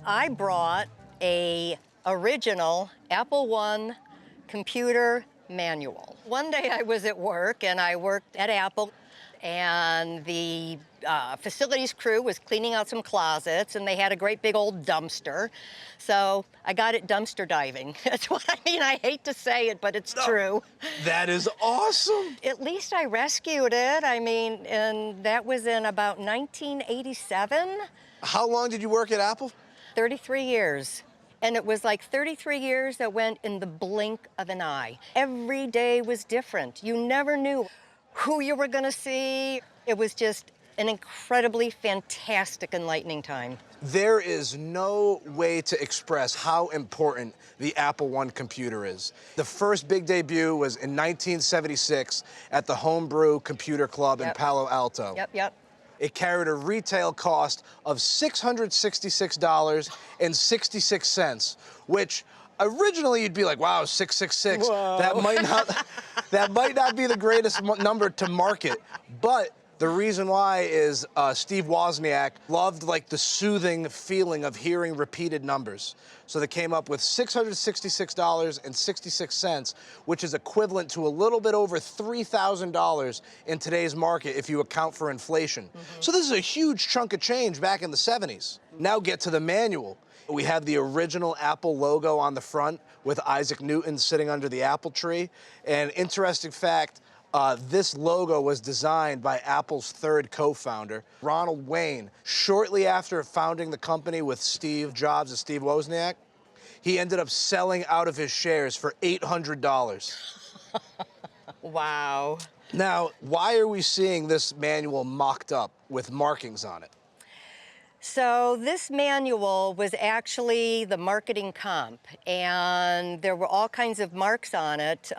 I brought a original Apple I computer manual. One day I was at work, and I worked at Apple, and the facilities crew was cleaning out some closets, and they had a great big old dumpster. So I got it dumpster diving. That's what I mean. I hate to say it, but it's true. That is awesome. At least I rescued it. I mean, and that was in about 1987. How long did you work at Apple? 33 years. And it was like 33 years that went in the blink of an eye. Every day was different. You never knew who you were going to see. It was just an incredibly fantastic, enlightening time. There is no way to express how important the Apple I computer is. The first big debut was in 1976 at the Homebrew Computer Club in Palo Alto. Yep. It carried a retail cost of $666.66, which originally you'd be like, wow, 666. Whoa. That might not be the greatest number to market, but the reason why is Steve Wozniak loved like the soothing feeling of hearing repeated numbers. So they came up with $666.66, which is equivalent to a little bit over $3,000 in today's market if you account for inflation. So this is a huge chunk of change back in the 70s. Now get to the manual. We have the original Apple logo on the front with Isaac Newton sitting under the apple tree. And interesting fact, this logo was designed by Apple's third co-founder, Ronald Wayne. Shortly after founding the company with Steve Jobs and Steve Wozniak, he ended up selling out of his shares for $800. Wow. Now, why are we seeing this manual mocked up with markings on it? So this manual was actually the marketing comp, and there were all kinds of marks on it,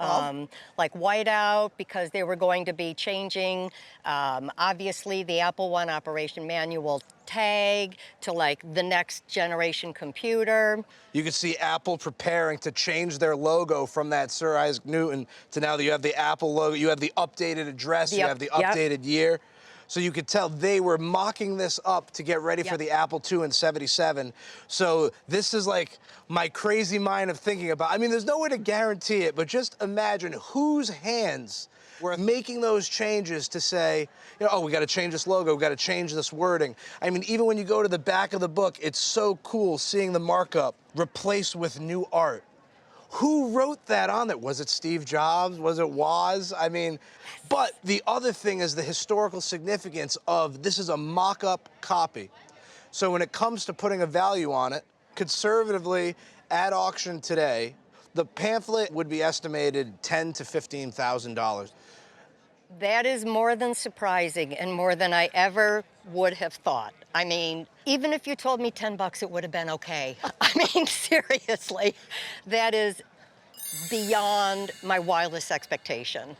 like whiteout, because they were going to be changing, obviously, the Apple I operation manual tag to like the next generation computer. You can see Apple preparing to change their logo from that Sir Isaac Newton to now that you have the Apple logo, you have the updated address, you have the updated year. So you could tell they were mocking this up to get ready for the Apple II in '77. So this is like my crazy mind of thinking about, I mean, there's no way to guarantee it, but just imagine whose hands were making those changes to say, you know, oh, we got to change this logo, we got to change this wording. I mean, even when you go to the back of the book, it's so cool seeing the markup replaced with new art. Who wrote that on it? Was it Steve Jobs? Was it Woz? I mean, but the other thing is the historical significance of this is a mock-up copy. So when it comes to putting a value on it, conservatively, at auction today, the pamphlet would be estimated $10,000 to $15,000. That is more than surprising and more than I ever would have thought. I mean, even if you told me $10, it would have been okay. I mean, seriously, that is beyond my wildest expectation.